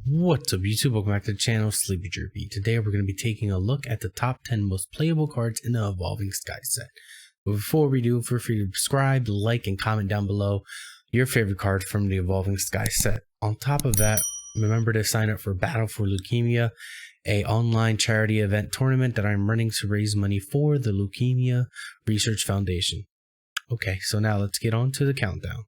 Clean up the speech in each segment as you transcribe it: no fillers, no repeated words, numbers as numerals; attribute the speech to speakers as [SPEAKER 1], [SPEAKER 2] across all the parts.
[SPEAKER 1] What's up YouTube, welcome back to the channel, Sleepy Jerky. Today we're going to be taking a look at the top 10 most playable cards in the Evolving Sky set. But before we do, feel free to subscribe, like, and comment down below your favorite card from the Evolving Sky set. On top of that, remember to sign up for Battle for Leukemia, a online charity event tournament that I'm running to raise money for the Leukemia Research Foundation. Okay, so now let's get on to the countdown.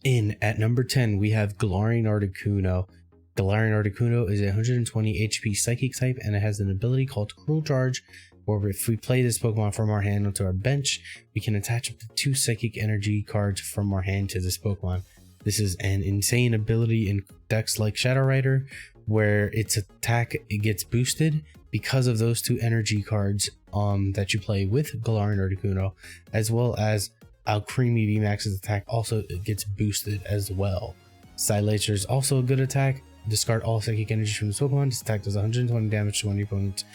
[SPEAKER 1] In at number 10, we have Galarian Articuno. Galarian Articuno is a 120 HP Psychic type, and it has an ability called Cruel Charge, where if we play this Pokemon from our hand onto our bench, we can attach up to 2 Psychic Energy cards from our hand to this Pokemon. This is an insane ability in decks like Shadow Rider, where its attack gets boosted because of those 2 energy cards that you play with Galarian Articuno, as well as Creamy VMAX's attack also gets boosted as well. Silacer is also a good attack. Discard all psychic energy from this Pokemon. This attack does 120 damage to one of your opponent's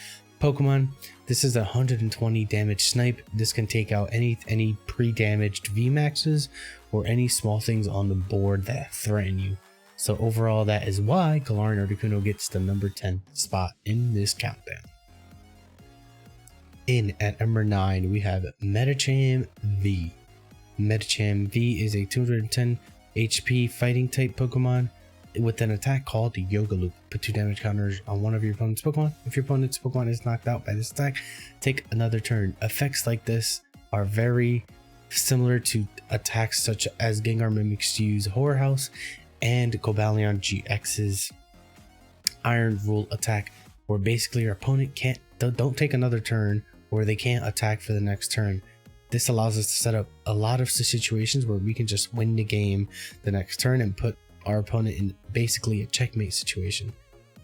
[SPEAKER 1] Pokemon. This is a 120 damage snipe. This can take out any pre-damaged VMAXs or any small things on the board that threaten you. So overall, that is why Galarian Articuno gets the number 10 spot in this countdown. In at number 9, we have Medicham V. Medicham V is a 210 HP fighting type Pokemon with an attack called the Yoga Loop. Put 2 damage counters on one of your opponent's Pokemon. If your opponent's Pokemon is knocked out by this attack, take another turn. Effects like this are very similar to attacks such as Gengar Mimic's use Horror House and Cobalion GX's Iron Rule attack, where basically your opponent don't take another turn, or they can't attack for the next turn. This allows us to set up a lot of situations where we can just win the game the next turn and put our opponent in basically a checkmate situation.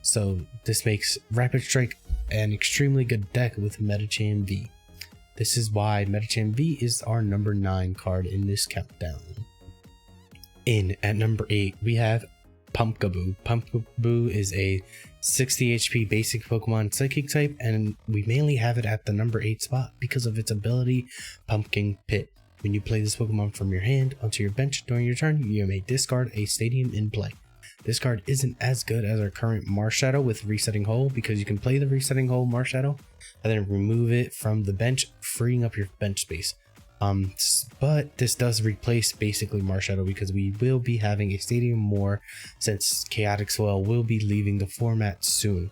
[SPEAKER 1] So this makes Rapid Strike an extremely good deck with Medicham V. This is why Medicham V is our number 9 card in this countdown. In at number 8, we have Pumpkaboo. Pumpkaboo is a 60 HP basic Pokemon Psychic type, and we mainly have it at the number 8 spot because of its ability Pumpkin Pit. When you play this Pokemon from your hand onto your bench during your turn, you may discard a stadium in play. This card isn't as good as our current Marshadow with Resetting Hole, because you can play the Resetting Hole Marshadow and then remove it from the bench, freeing up your bench space. But this does replace basically Marshadow, because we will be having a stadium more since Chaotic Swell will be leaving the format soon.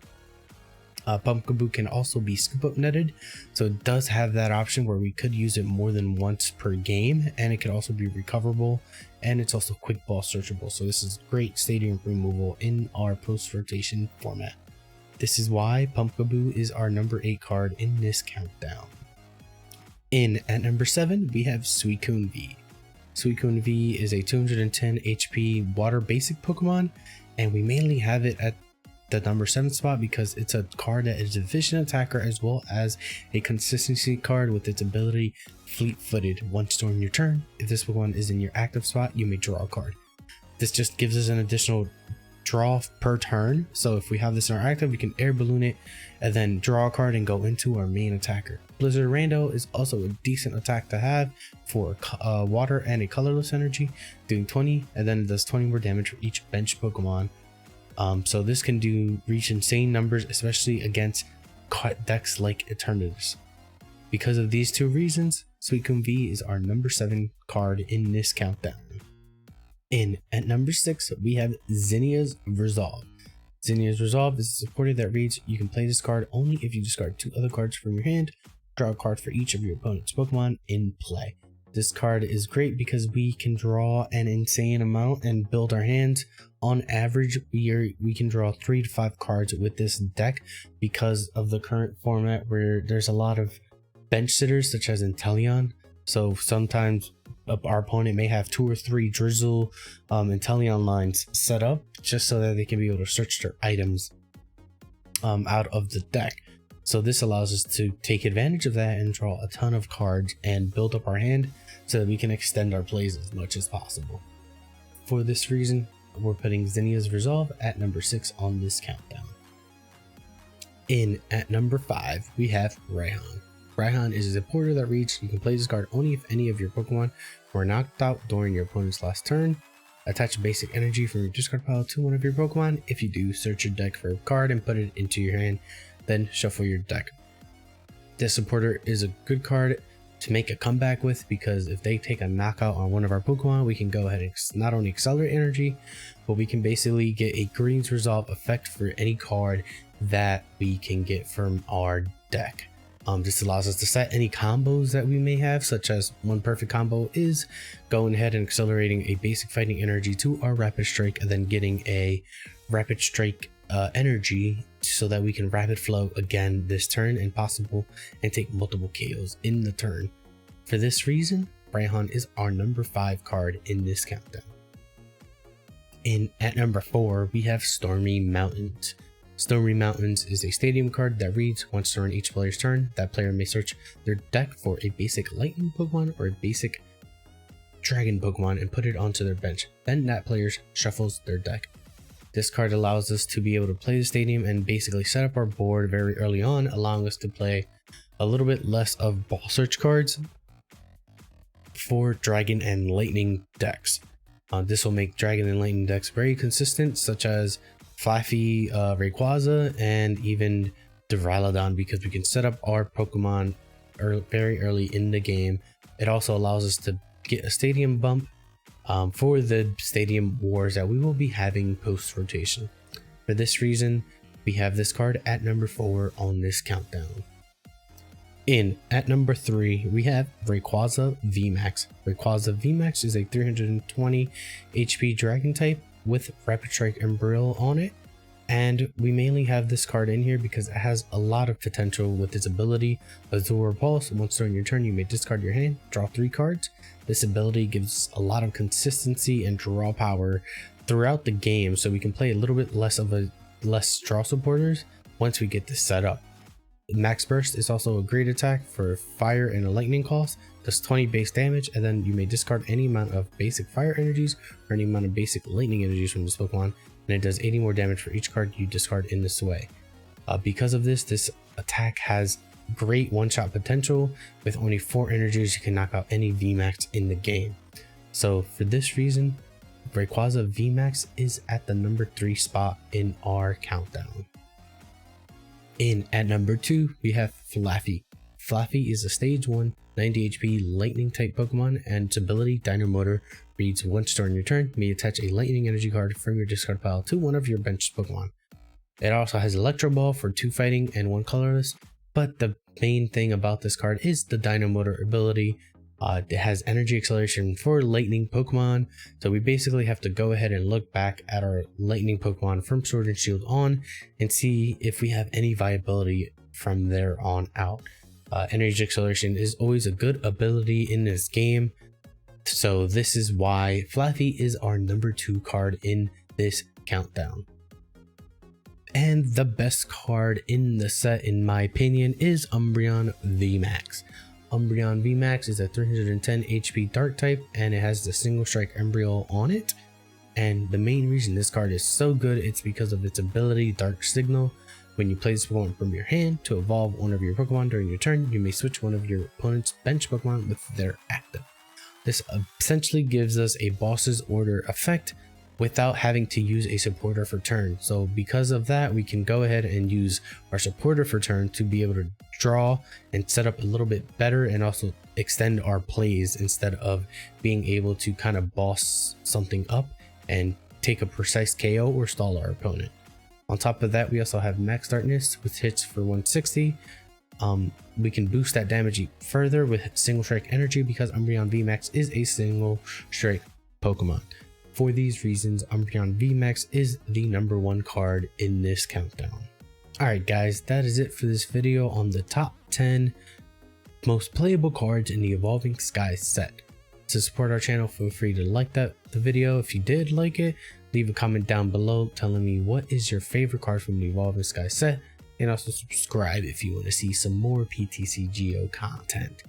[SPEAKER 1] Pumpkaboo can also be scoop up netted, so it does have that option where we could use it more than once per game, and it can also be recoverable, and it's also quick ball searchable. So this is great stadium removal in our post rotation format. This is why Pumpkaboo is our number 8 card in this countdown. In at number 7, we have Suicune V. Suicune V is a 210 HP water basic Pokemon, and we mainly have it at the number 7 spot because it's a card that is a efficient attacker as well as a consistency card with its ability Fleet Footed. Once during your turn, if this Pokemon is in your active spot, you may draw a card. This just gives us an additional draw per turn, so if we have this in our active, we can air balloon it and then draw a card and go into our main attacker. Blizzard Rando is also a decent attack to have for water and a colorless energy, doing 20, and then it does 20 more damage for each bench Pokemon. So this can reach insane numbers, especially against decks like Eternatus. Because of these 2 reasons, Suicune V is our number 7 card in this countdown. In at number 6, we have Zinnia's Resolve. Zinnia's Resolve is a supporter that reads, you can play this card only if you discard 2 other cards from your hand, draw a card for each of your opponent's Pokemon in play. This card is great because we can draw an insane amount and build our hands. On average, we can draw 3 to 5 cards with this deck because of the current format where there's a lot of bench sitters such as Inteleon. So sometimes our opponent may have 2 or 3 Drizzle Inteleon lines set up just so that they can be able to search their items out of the deck. So this allows us to take advantage of that and draw a ton of cards and build up our hand so that we can extend our plays as much as possible. For this reason, we're putting Zinnia's Resolve at number 6 on this countdown. In at number 5, we have Raihan. Raihan is a supporter that reads, you can play this card only if any of your Pokemon were knocked out during your opponent's last turn. Attach basic energy from your discard pile to one of your Pokemon. If you do, search your deck for a card and put it into your hand, then shuffle your deck. This supporter is a good card to make a comeback with, because if they take a knockout on one of our Pokemon, we can go ahead and not only accelerate energy, but we can basically get a Greens Resolve effect for any card that we can get from our deck. This allows us to set any combos that we may have, such as one perfect combo is going ahead and accelerating a basic fighting energy to our Rapid Strike and then getting a Rapid Strike energy so that we can Rapid Flow again this turn and take multiple KOs in the turn. For this reason, Raihan is our number 5 card in this countdown. At number 4, we have Stormy Mountain. Stormy Mountains is a stadium card that reads, once during each player's turn, that player may search their deck for a basic lightning Pokemon or a basic dragon Pokemon and put it onto their bench. Then that player shuffles their deck. This card allows us to be able to play the stadium and basically set up our board very early on, allowing us to play a little bit less of ball search cards for dragon and lightning decks. This will make dragon and lightning decks very consistent, such as Flaffy, Rayquaza, and even Duraludon, because we can set up our Pokemon very early in the game. It also allows us to get a stadium bump for the stadium wars that we will be having post rotation. For this reason, we have this card at number 4 on this countdown. At number 3, we have Rayquaza VMAX. Rayquaza VMAX is a 320 HP dragon type with Rapid Strike and Brill on it, and we mainly have this card in here because it has a lot of potential with its ability Azure Pulse. Once during your turn, you may discard your hand, draw 3 cards. This ability gives a lot of consistency and draw power throughout the game, so we can play a little bit less draw supporters once we get this set up. Max Burst is also a great attack for fire and a lightning cost, does 20 base damage, and then you may discard any amount of basic fire energies or any amount of basic lightning energies from this Pokemon, and it does 80 more damage for each card you discard in this way. Because of this attack has great one-shot potential. With only 4 energies, you can knock out any VMAX in the game. So for this reason, Rayquaza VMAX is at the number 3 spot in our countdown. At number 2, we have Flaffy. Flaffy is a stage 1 90 HP lightning type Pokemon, and its ability Dino Motor reads, once during your turn, may attach a lightning energy card from your discard pile to one of your bench Pokemon. It also has Electro Ball for 2 fighting and 1 colorless, but the main thing about this card is the Dino Motor ability. It has energy acceleration for lightning Pokemon, so we basically have to go ahead and look back at our lightning Pokemon from Sword and Shield on and see if we have any viability from there on out. Energy acceleration is always a good ability in this game, so this is why Flaffy is our number 2 card in this countdown. And the best card in the set, in my opinion, is Umbreon VMAX. Umbreon VMAX is a 310 HP dark type, and it has the single strike Umbreon on it. And the main reason this card is so good, it's because of its ability Dark Signal. When you play this Pokemon from your hand to evolve one of your Pokemon during your turn, you may switch one of your opponent's bench Pokemon with their active. This essentially gives us a boss's order effect without having to use a supporter for turn. So because of that, we can go ahead and use our supporter for turn to be able to draw and set up a little bit better, and also extend our plays instead of being able to kind of boss something up and take a precise KO or stall our opponent. On top of that, we also have Max Darkness with hits for 160. We can boost that damage further with single strike energy because Umbreon VMAX is a single strike Pokemon. For these reasons, Umbreon VMAX is the number 1 card in this countdown. Alright guys, that is it for this video on the top 10 most playable cards in the Evolving Skies set. To support our channel, feel free to like the video if you did like it. Leave a comment down below telling me what is your favorite card from the Evolving Skies set, and also subscribe if you want to see some more PTCGO content.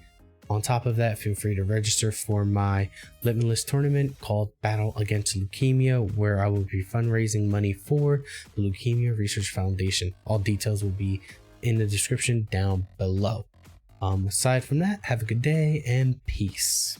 [SPEAKER 1] On top of that, feel free to register for my limitless tournament called Battle Against Leukemia, where I will be fundraising money for the Leukemia Research Foundation. All details will be in the description down below. Aside from that, have a good day and peace.